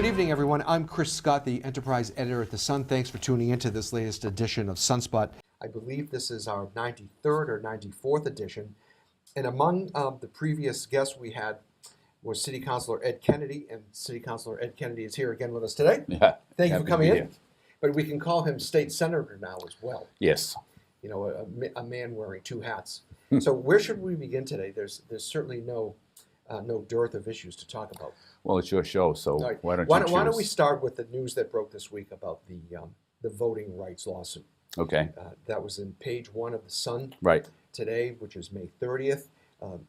Good evening, everyone. I'm Chris Scott, the enterprise editor at The Sun. Thanks for tuning into this latest edition of Sunspot. I believe this is our 93rd or 94th edition. And among the previous guests we had was City Councilor Ed Kennedy, and City Councilor Ed Kennedy is here again with us today. Yeah. Thank you for coming in. But we can call him state senator now as well. Yes. You know, a man wearing two hats. So where should we begin today? There's certainly no dearth of issues to talk about. Well, it's your show, so Right. why don't we start with the news that broke this week about the voting rights lawsuit? Okay. That was in page 1 of the Sun Right. today, which is May 30th.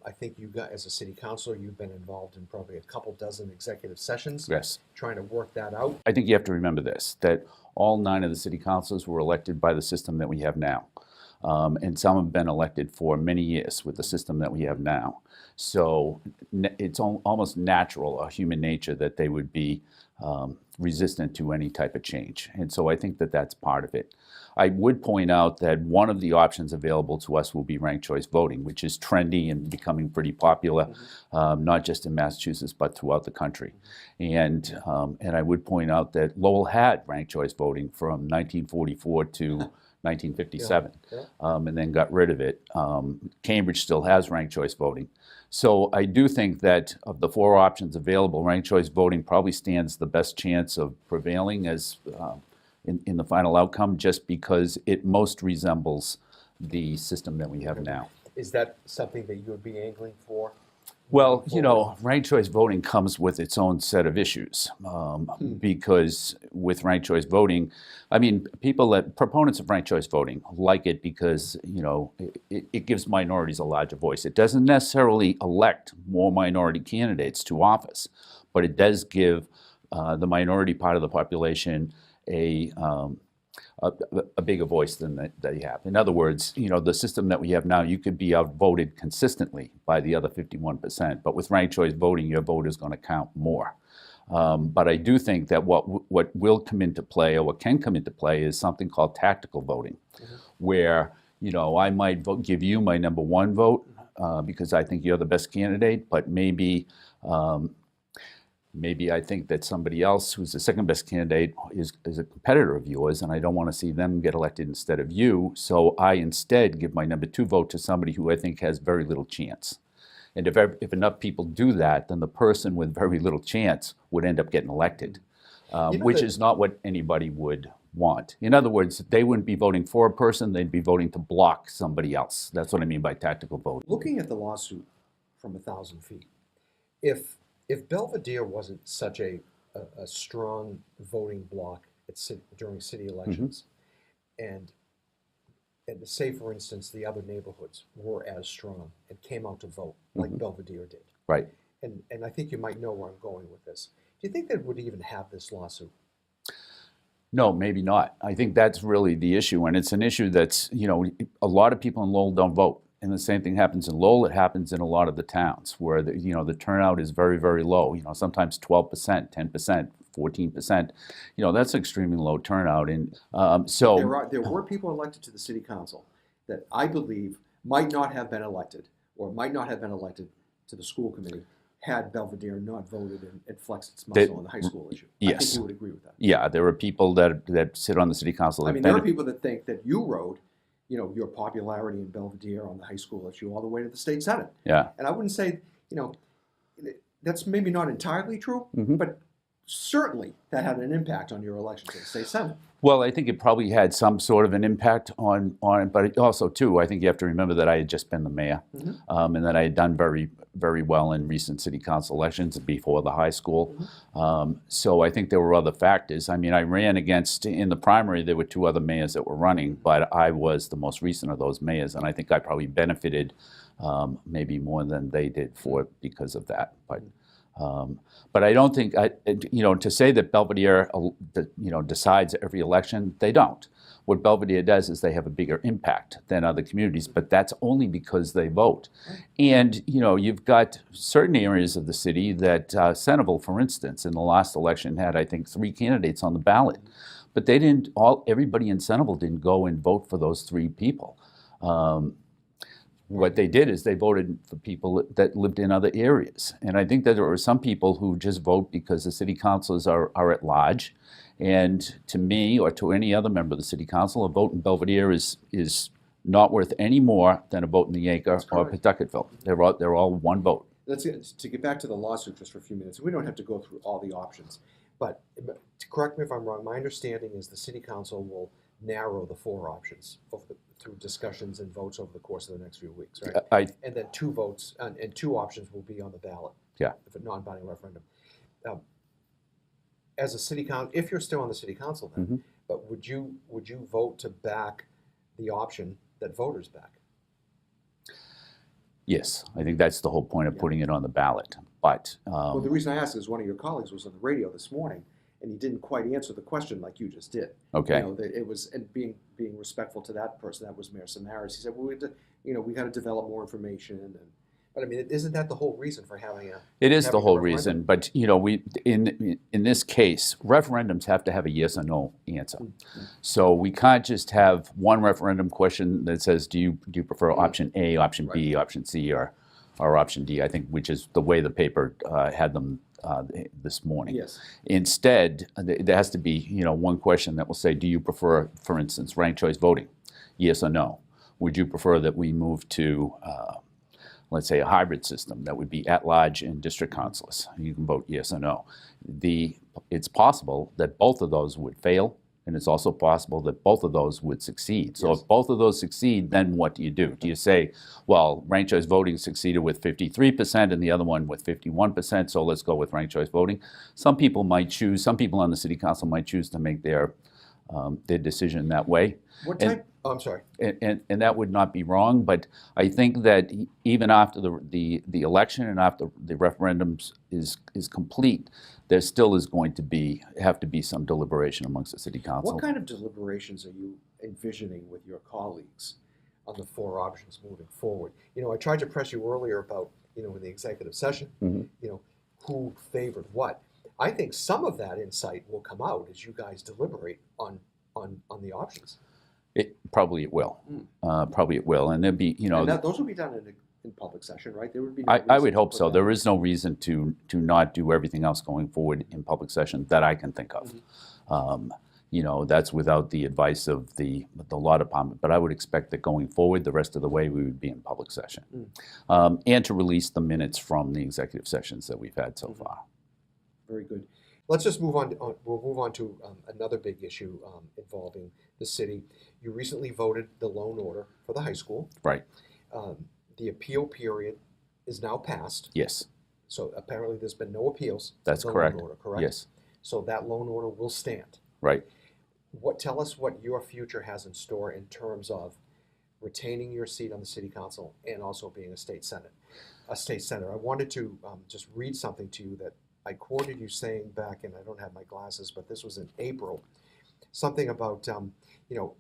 I think you got, as a city councilor, you've been involved in probably a couple dozen executive sessions. Yes. Trying to work that out. I think you have to remember this, that all 9 of the city councilors were elected by the system that we have now. And some have been elected for many years with the system that we have now. So it's almost natural, a human nature, that they would be resistant to any type of change. And so I think that that's part of it. I would point out that one of the options available to us will be ranked choice voting, which is trendy and becoming pretty popular, not just in Massachusetts, but throughout the country. And I would point out that Lowell had ranked choice voting from 1944 to 1957, and then got rid of it. Cambridge still has ranked choice voting. So I do think that of the 4 options available, ranked choice voting probably stands the best chance of prevailing as in the final outcome, just because it most resembles the system that we have now. Is that something that you would be angling for? Well, you know, ranked choice voting comes with its own set of issues, because with ranked choice voting, I mean, proponents of ranked choice voting like it because, you know, it gives minorities a larger voice. It doesn't necessarily elect more minority candidates to office, but it does give the minority part of the population a bigger voice than they have. In other words, you know, the system that we have now, you could be outvoted consistently by the other 51%, but with ranked choice voting, your vote is going to count more. But I do think that what will come into play, or what can come into play, is something called tactical voting, where, you know, I might give you my number 1 vote because I think you're the best candidate, but maybe I think that somebody else who's the second best candidate is a competitor of yours, and I don't want to see them get elected instead of you, so I instead give my number 2 vote to somebody who I think has very little chance. And if enough people do that, then the person with very little chance would end up getting elected, which is not what anybody would want. In other words, they wouldn't be voting for a person, they'd be voting to block somebody else. That's what I mean by tactical voting. Looking at the lawsuit from 1,000 feet, if Belvedere wasn't such a strong voting bloc during city elections, and say, for instance, the other neighborhoods were as strong and came out to vote like Belvedere did, right? And I think you might know where I'm going with this. Do you think they would even have this lawsuit? No, maybe not. I think that's really the issue, and it's an issue that's, you know, a lot of people in Lowell don't vote. And the same thing happens in Lowell. It happens in a lot of the towns where the turnout is very, very low. You know, sometimes 12%, 10%, 14%. You know, that's extremely low turnout. And so there were people elected to the city council that I believe might not have been elected, or might not have been elected to the school committee had Belvedere not voted and flexed its muscle on the high school issue. Yes. I think you would agree with that. Yeah, there are people that sit on the city council. I mean, there are people that think that you rode, you know, your popularity in Belvedere on the high school issue all the way to the state senate. Yeah. And I wouldn't say, you know, that's maybe not entirely true, but certainly that had an impact on your election to the state senate. Well, I think it probably had some sort of an impact on it, but it also, too, I think you have to remember that I had just been the mayor, and that I had done very, very well in recent city council elections before the high school. So I think there were other factors. I mean, I ran against, in the primary, there were 2 other mayors that were running, but I was the most recent of those mayors, and I think I probably benefited maybe more than they did because of that. But I don't think, you know, to say that Belvedere, you know, decides every election, they don't. What Belvedere does is they have a bigger impact than other communities, but that's only because they vote. And, you know, you've got certain areas of the city that, Centerville, for instance, in the last election had, I think, 3 candidates on the ballot. But they everybody in Centerville didn't go and vote for those 3 people. What they did is they voted for people that lived in other areas. And I think that there are some people who just vote because the city councilors are at large. And to me, or to any other member of the city council, a vote in Belvedere is not worth any more than a vote in the Acre or Pawtucketville. They're all one vote. To get back to the lawsuit just for a few minutes, we don't have to go through all the options. But correct me if I'm wrong, my understanding is the city council will narrow the 4 options through discussions and votes over the course of the next few weeks, right? And then 2 votes and 2 options will be on the ballot. Yeah. If a non-binding referendum. As a city council, if you're still on the city council then, but would you vote to back the option that voters back? Yes, I think that's the whole point of putting it on the ballot. But well, the reason I asked is one of your colleagues was on the radio this morning, and he didn't quite answer the question like you just did. Okay. You know, that it was, and being respectful to that person, that was Mayor Salaries. He said, well, we got to develop more information. But I mean, isn't that the whole reason for having a? It is the whole reason, but we in this case, referendums have to have a yes or no answer. So we can't just have one referendum question that says, do you prefer option A, option B, option C, or option D? I think, which is the way the paper had them this morning. Yes. Instead, there has to be one question that will say, do you prefer, for instance, ranked choice voting? Yes or no. Would you prefer that we move to let's say a hybrid system that would be at-large and district councilors? You can vote yes or no. It's possible that both of those would fail, and it's also possible that both of those would succeed. So if both of those succeed, then what do? Do you say, well, ranked choice voting succeeded with 53% and the other one with 51%, so let's go with ranked choice voting? Some people on the city council might choose to make their decision that way. What type? I'm sorry. And that would not be wrong, but I think that even after the election and after the referendums is complete, there still is going to have to be some deliberation amongst the city council. What kind of deliberations are you envisioning with your colleagues on the 4 options moving forward? I tried to press you earlier about in the executive session, who favored what. I think some of that insight will come out as you guys deliberate on the options. Probably it will. Probably it will, and there'd be And those will be done in public session, right? There would be. I would hope so. There is no reason to not do everything else going forward in public session that I can think of. That's without the advice of the law department. But I would expect that going forward, the rest of the way, we would be in public session, and to release the minutes from the executive sessions that we've had so far. Very good. Let's just move on. We'll move on to another big issue involving the city. You recently voted the loan order for the high school. Right. The appeal period is now passed. Yes. So apparently there's been no appeals. That's to the correct. Loan order, correct? Yes. So that loan order will stand. Right. Tell us what your future has in store in terms of retaining your seat on the city council and also being a state senator. I wanted to just read something to you that I quoted you saying back, and I don't have my glasses, but this was in April, something about,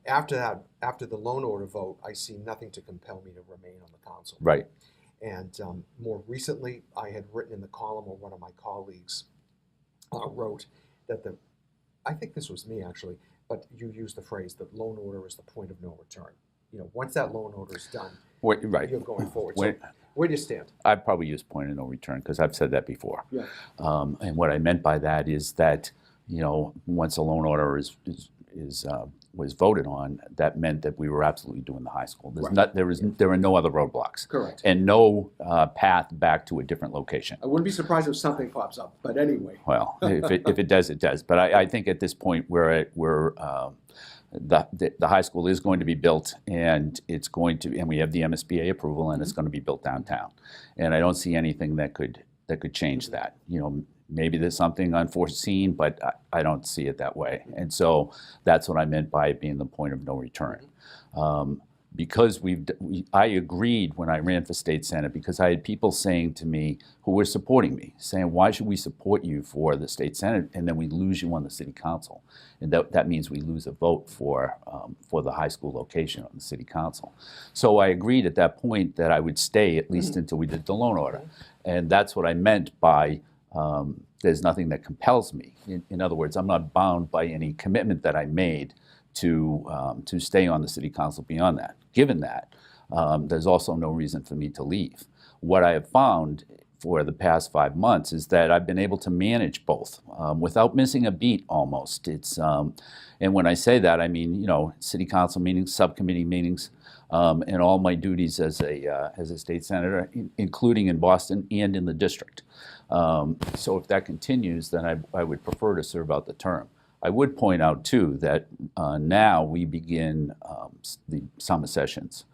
after the loan order vote, I see nothing to compel me to remain on the council. Right. And more recently, I had written in the column, or one of my colleagues wrote that I think this was me actually, but you used the phrase, the loan order is the point of no return. Once that loan order is done, right. You're going forward. So where do you stand? I'd probably use point of no return because I've said that before. Yeah. And what I meant by that is that, once a loan order was voted on, that meant that we were absolutely doing the high school. There are no other roadblocks. Correct. And no path back to a different location. I wouldn't be surprised if something pops up, but anyway. Well, if it does, it does. But I think at this point the high school is going to be built, and we have the MSBA approval, and it's going to be built downtown. And I don't see anything that could change that. Maybe there's something unforeseen, but I don't see it that way. And so that's what I meant by it being the point of no return. Because I agreed when I ran for state senate, because I had people saying to me who were supporting me, saying, why should we support you for the state senate and then we lose you on the city council? And that means we lose a vote for the high school location on the city council. So I agreed at that point that I would stay at least until we did the loan order. And that's what I meant by there's nothing that compels me. In other words, I'm not bound by any commitment that I made to stay on the city council beyond that. Given that, there's also no reason for me to leave. What I have found for the past 5 months is that I've been able to manage both without missing a beat almost. And when I say that, I mean, city council meetings, subcommittee meetings, and all my duties as a state senator, including in Boston and in the district. So if that continues, then I would prefer to serve out the term. I would point out, too, that now we begin the summer sessions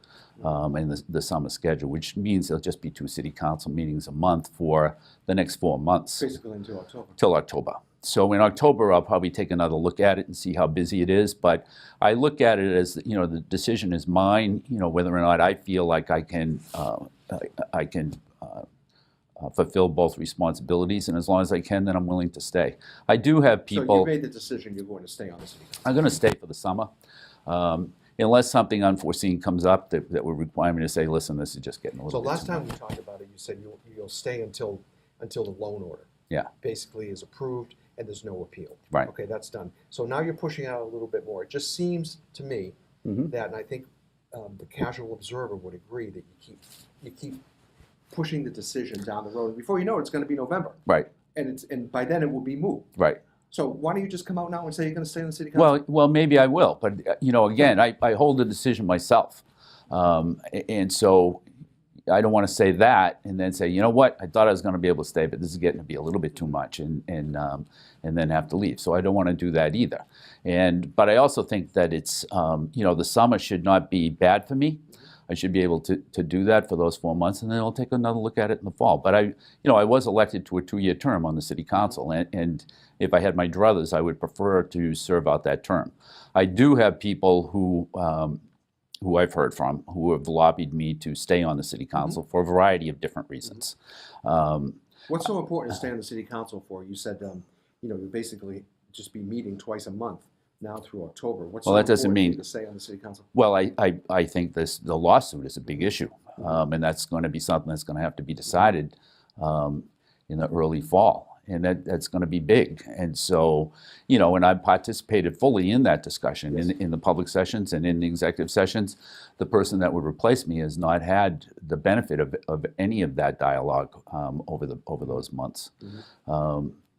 and the summer schedule, which means there'll just be 2 city council meetings a month for the next 4 months. Basically until October. Till October. So in October, I'll probably take another look at it and see how busy it is. But I look at it as, the decision is mine, whether or not I feel like I can fulfill both responsibilities. And as long as I can, then I'm willing to stay. I do have people. So you made the decision you're going to stay on the city council? I'm going to stay for the summer. Unless something unforeseen comes up that would require me to say, listen, this is just getting a little bit. So last too time much. we talked about it, you said you'll stay until the loan order. Yeah. Basically is approved and there's no appeal. Right. Okay, that's done. So now you're pushing out a little bit more. It just seems to me that, and I think the casual observer would agree, that you keep pushing the decision down the road. Before you know it, it's going to be November. Right. And by then it will be moved. Right. So why don't you just come out now and say you're going to stay in the city council? Well, maybe I will, but again, I hold the decision myself, and so I don't want to say that and then say, you know what, I thought I was going to be able to stay, but this is getting to be a little bit too much, and then have to leave. So I don't want to do that either. But I also think that it's the summer should not be bad for me. I should be able to do that for those 4 months, and then I'll take another look at it in the fall. But I was elected to a 2-year term on the city council, and if I had my druthers, I would prefer to serve out that term. I do have people who I've heard from who have lobbied me to stay on the city council for a variety of different reasons. What's so important to stay on the city council for? You said you basically just be meeting twice a month now through October. What's Well, so that doesn't important mean to stay on the city council? Well, I think the lawsuit is a big issue, and that's going to be something that's going to have to be decided in the early fall, and that's going to be big. And so, and I participated fully in that discussion in the public sessions and in the executive sessions. The person that would replace me has not had the benefit of any of that dialogue over those months.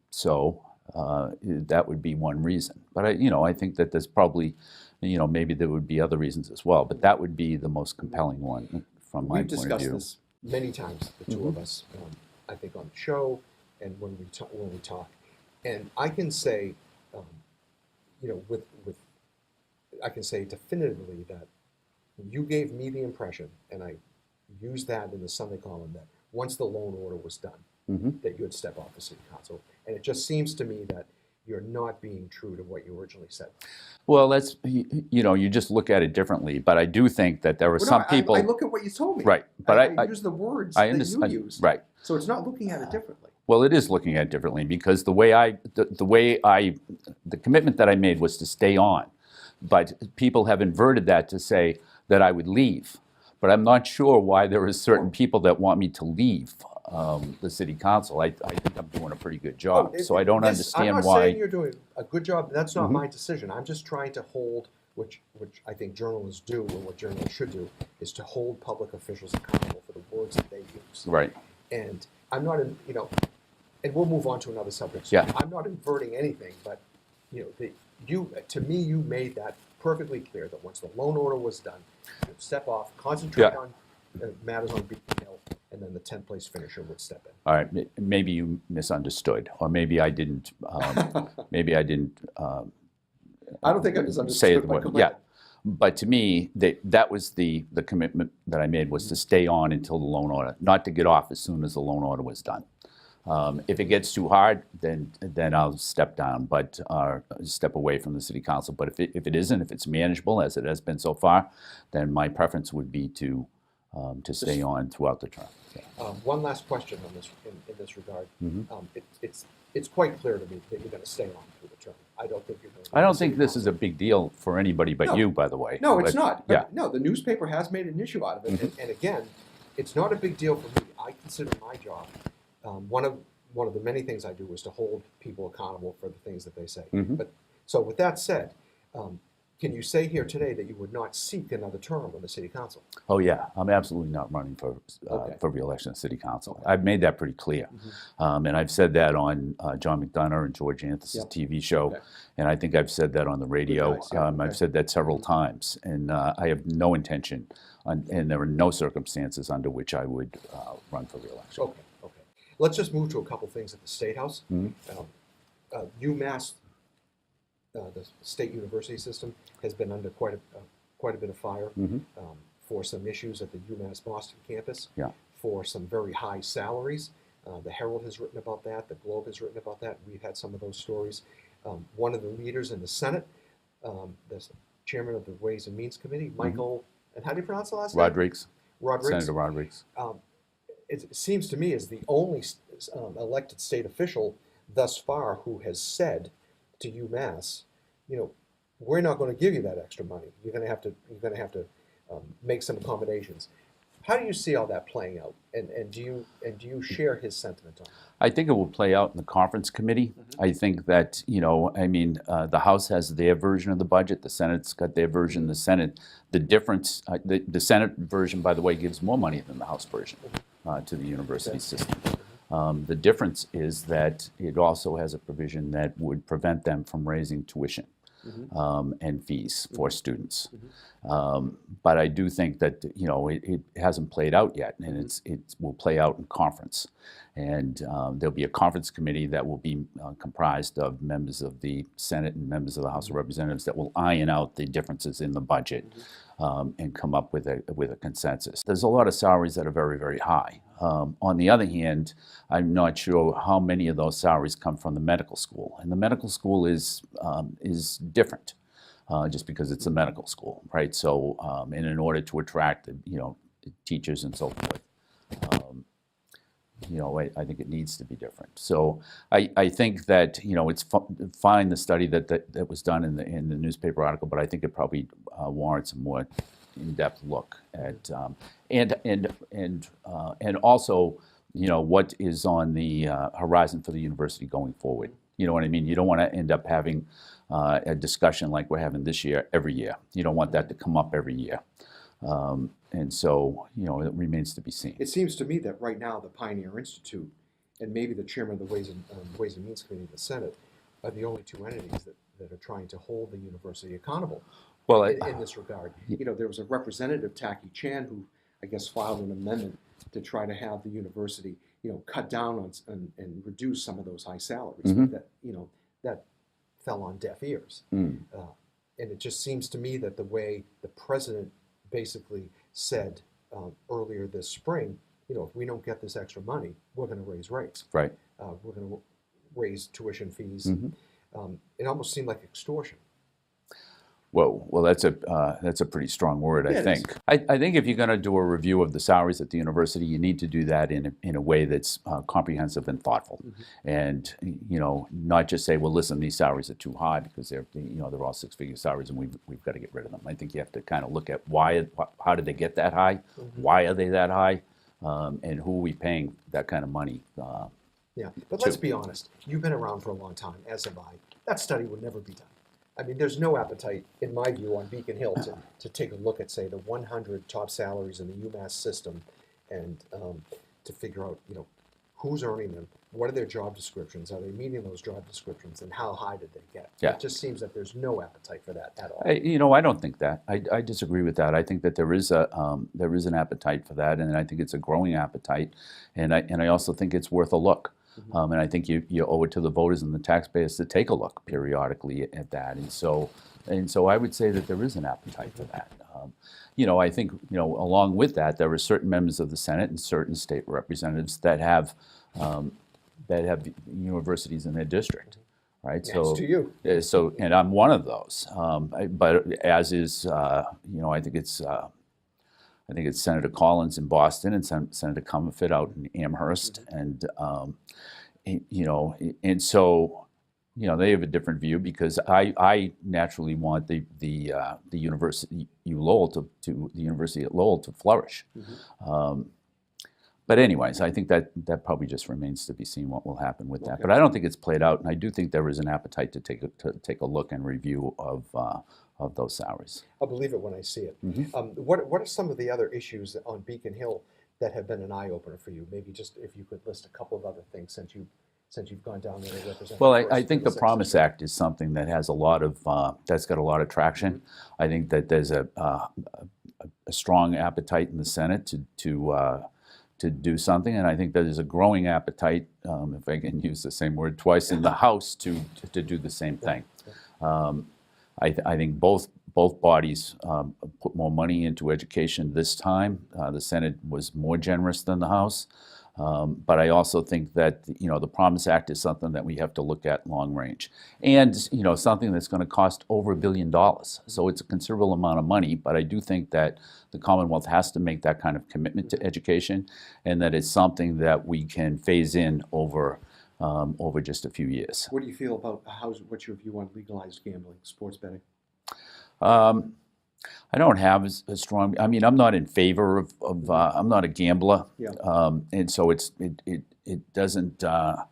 So that would be one reason. But I think that there's probably, maybe there would be other reasons as well. But that would be the most compelling one from my point of view. We've discussed this many times, the two of us. I think on the show and when we talk, and I can say, I can say definitively that you gave me the impression, and I used that in the Sunday column, that once the loan order was done, that you would step off the city council. And it just seems to me that you're not being true to what you originally said. Well, that's, you just look at it differently. But I do think that there were some people. I look at what you told me. Right. But I use the words that you used. Right. So it's not looking at it differently. Well, it is looking at it differently because the commitment that I made was to stay on. But people have inverted that to say that I would leave. But I'm not sure why there are certain people that want me to leave the city council. I think I'm doing a pretty good job. So I don't understand I'm not why. saying you're doing a good job. That's not my decision. I'm just trying to hold, which I think journalists do, and what journalists should do, is to hold public officials accountable for the words that they use. Right. And I'm not, and we'll move on to another subject. So Yeah. I'm not inverting anything, but to me, you made that perfectly clear that once the loan order was done, you'd step off, concentrate on matters on Beacon Hill, and then the 10th place finisher would step in. All right. Maybe you misunderstood, or maybe I didn't. Maybe I didn't. I don't think I say misunderstood. it. But Yeah. But to me, that was the commitment that I made, was to stay on until the loan order, not to get off as soon as the loan order was done. If it gets too hard, then I'll step down, but step away from the city council. But if it isn't, if it's manageable as it has been so far, then my preference would be to stay on throughout the term. Yeah. One last question on this in this regard. It's quite clear to me that you're going to stay on through the term. I don't think you're going to. I don't think this is a big deal for anybody but you, by the way. No, it's not. But Yeah. No, the newspaper has made an issue out of it, and again, it's not a big deal for me. I consider my job one of the many things I do is to hold people accountable for the things that they say. But so with that said, can you say here today that you would not seek another term on the city council? Oh, yeah, I'm absolutely not running Okay. for re-election to city council. Okay. I've made that pretty clear. And I've said that on John McDonough and George Anthony's Yep. TV show. Okay. And I think I've said that on the radio. guys, yeah, okay. I've said that several times. And I have no intention, and there are no circumstances under which I would run for re-election. Okay, okay. Let's just move to a couple things at the State House. UMass, the state university system, has been under quite a bit of fire for some issues at the UMass Boston campus, Yeah. for some very high salaries. The Herald has written about that. The Globe has written about that. We've had some of those stories. One of the leaders in the Senate, the chairman of the Ways and Means Committee, Michael, and how do you pronounce the last name? Rodriguez, Senator Rodriguez. It seems to me is the only elected state official thus far who has said to UMass, we're not going to give you that extra money. You're going to have to make some accommodations. How do you see all that playing out? And do you share his sentiment on it? I think it will play out in the conference committee. I think that, the House has their version of the budget, the Senate's got their version, the difference, the Senate version, by the way, gives more money than the House version to the university system. The difference is that it also has a provision that would prevent them from raising tuition and fees for students. But I do think that it hasn't played out yet, and it will play out in conference. And there'll be a conference committee that will be comprised of members of the Senate and members of the House of Representatives that will iron out the differences in the budget and come up with a consensus. There's a lot of salaries that are very, very high. On the other hand, I'm not sure how many of those salaries come from the medical school, and the medical school is different. Just because it's a medical school, right? So, and in order to attract, teachers and so forth, I think it needs to be different. So, I think that it's fine the study that was done in the newspaper article, but I think it probably warrants a more in-depth look at and also what is on the horizon for the university going forward. You know what I mean? You don't want to end up having a discussion like we're having this year every year. You don't want that to come up every year. And so, it remains to be seen. It seems to me that right now the Pioneer Institute and maybe the chairman of the Ways and Means Committee in the Senate are the only two entities that are trying to hold the university accountable in this regard. There was a representative, Taki Chan, who I guess filed an amendment to try to have the university, cut down on and reduce some of those high salaries. But that fell on deaf ears. And it just seems to me that the way the president basically said earlier this spring, if we don't get this extra money, we're going to raise rates. Right. We're going to raise tuition fees. It almost seemed like extortion. Well, that's a pretty strong word, I think. I think if you're going to do a review of the salaries at the university, you need to do that in a way that's comprehensive and thoughtful, and not just say, well, listen, these salaries are too high because they're all six-figure salaries, and we've got to get rid of them. I think you have to kind of look at how did they get that high, why are they that high, and who are we paying that kind of money? But let's be honest. You've been around for a long time, as have I. That study would never be done. I mean, there's no appetite, in my view, on Beacon Hill to take a look at, say, the 100 top salaries in the UMass system and to figure out, who's earning them, what are their job descriptions, are they meeting those job descriptions, and how high did they get? Yeah. It just seems that there's no appetite for that at all. I don't think that. I disagree with that. I think that there is an appetite for that, and I think it's a growing appetite, and I also think it's worth a look. And I think you owe it to the voters and the taxpayers to take a look periodically at that. And so I would say that there is an appetite for that. I think along with that, there are certain members of the Senate and certain state representatives that have universities in their district, right? Yes, to you. And I'm one of those. But as is, I think it's Senator Collins in Boston and Senator Comerford out in Amherst, and so they have a different view because I naturally want the university the University at Lowell to flourish. But anyways, I think that probably just remains to be seen what will happen with that. But I don't think it's played out, and I do think there is an appetite to take a look and review of of those salaries. I'll believe it when I see it. Mhm. What are some of the other issues on Beacon Hill that have been an eye opener for you? Maybe just if you could list a couple of other things since you've gone down there to represent. Well, the I first think the Middlesex Promise district. Act is something that has a lot of, that's got a lot of traction. I think that there's a strong appetite in the Senate to do something, and I think that there's a growing appetite, if I can use the same word twice, in the House to do the same thing. I think both bodies put more money into education this time. The Senate was more generous than the House. But I also think that, the Promise Act is something that we have to look at long range. And, something that's going to cost over $1 billion. So it's a considerable amount of money, but I do think that the Commonwealth has to make that kind of commitment to education, and that it's something that we can phase in over just a few years. What do you feel about what's your view on legalized gambling, sports betting? I don't have a strong. I mean, I'm not in favor of. I'm not a gambler, and so it doesn't. I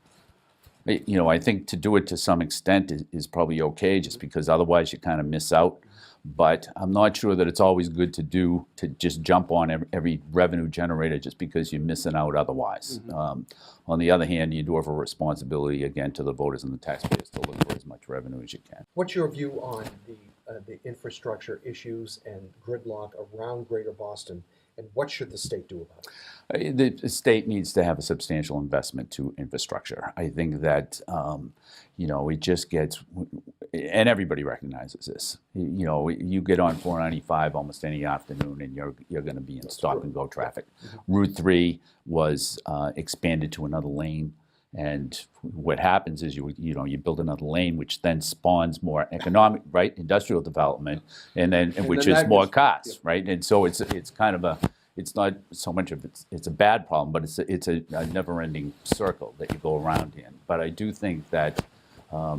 think to do it to some extent is probably okay, just because otherwise you kind of miss out. But I'm not sure that it's always good to just jump on every revenue generator just because you're missing out otherwise. On the other hand, you do have a responsibility again to the voters and the taxpayers to look for as much revenue as you can. What's your view on the infrastructure issues and gridlock around Greater Boston, and what should the state do about it? The state needs to have a substantial investment to infrastructure. I think that it just gets, and everybody recognizes this. You get on 495 almost any afternoon, and you're going to be in stop and go traffic. Route 3 was expanded to another lane. And what happens is you build another lane, which then spawns more economic, right, industrial development, and which is more cars, right? And so it's kind of it's not so much of it's a bad problem, but it's a never-ending circle that you go around in. But I do think that there are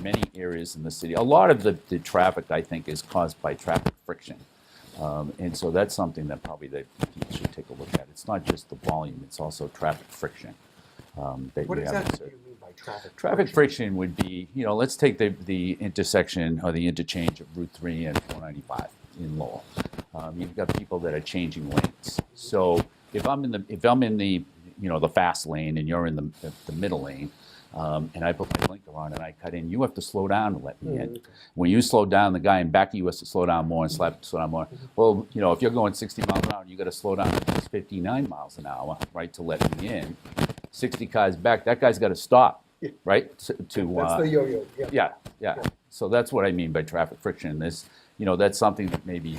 many areas in the city. A lot of the traffic, I think, is caused by traffic friction. And so that's something that probably that people should take a look at. It's not just the volume, it's also traffic friction. What exactly do you mean by traffic friction? Traffic friction would be, let's take the intersection or the interchange of Route 3 and 495 in Lowell. You've got people that are changing lanes. So if I'm in the the fast lane and you're in the middle lane, and I put my blinker on and I cut in, you have to slow down to let me in. When you slow down, the guy in back of you has to slow down more and slow down more. Well, if you're going 60 miles an hour, you got to slow down to 59 miles an hour, right, to let me in. 60 cars back, that guy's got to stop, right? That's the yo-yo. Yeah. So that's what I mean by traffic friction. That's something that maybe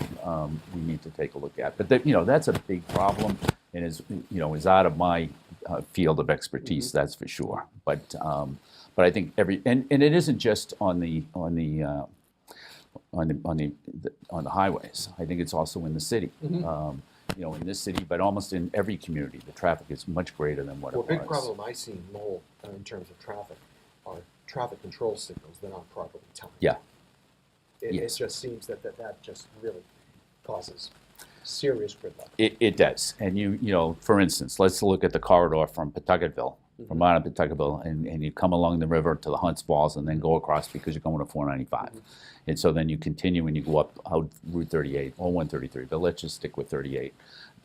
we need to take a look at. But that's a big problem, and is out of my field of expertise, that's for sure. But I think and it isn't just on the highways. I think it's also in the city. In this city, but almost in every community, the traffic is much greater than what it was. Well, a big problem I see in Lowell in terms of traffic are traffic control signals that aren't properly timed. Yeah. It just seems that just really causes serious gridlock. It does. And for instance, let's look at the corridor from Pawtucketville, from out of Pawtucketville, and you come along the river to the Hunts Falls and then go across because you're going to 495. And so then you continue and you go up out Route 38 or 133, but let's just stick with 38.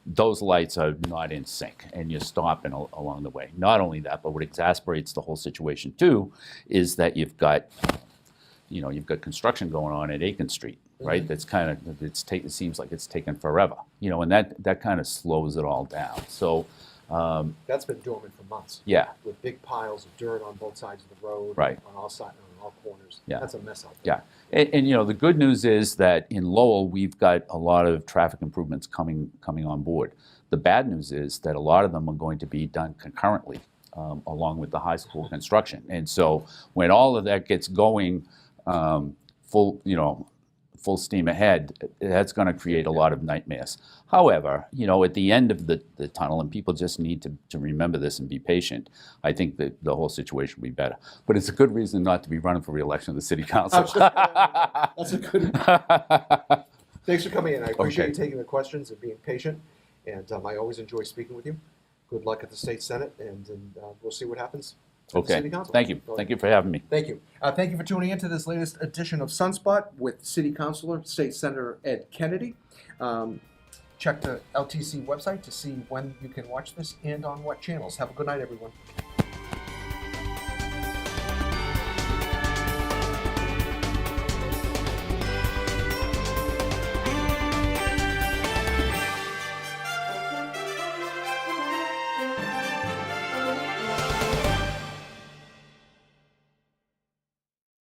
Those lights are not in sync, and you're stopping along the way. Not only that, but what exasperates the whole situation too is that you've got construction going on at Aiken Street, right? That's kind of it seems like it's taken forever, and that kind of slows it all down. So that's been dormant for months. Yeah, with big piles of dirt on both sides of the road, right, on all sides, on all corners. Yeah, that's a mess out there. Yeah, and the good news is that in Lowell we've got a lot of traffic improvements coming on board. The bad news is that a lot of them are going to be done concurrently, along with the high school construction. And so when all of that gets going full steam ahead, that's going to create a lot of nightmares. However, at the end of the tunnel, and people just need to remember this and be patient, I think that the whole situation will be better. But it's a good reason not to be running for re-election of the city council. That's a good. Thanks for coming in. I appreciate you taking the questions and being patient. And I always enjoy speaking with you. Good luck at the state senate, and we'll see what happens the Okay, City Council. thank you. Thank you for having me. Thank you. Thank you for tuning in to this latest edition of Sunspot with City Councilor, State Senator Ed Kennedy. Check the LTC website to see when you can watch this and on what channels. Have a good night, everyone.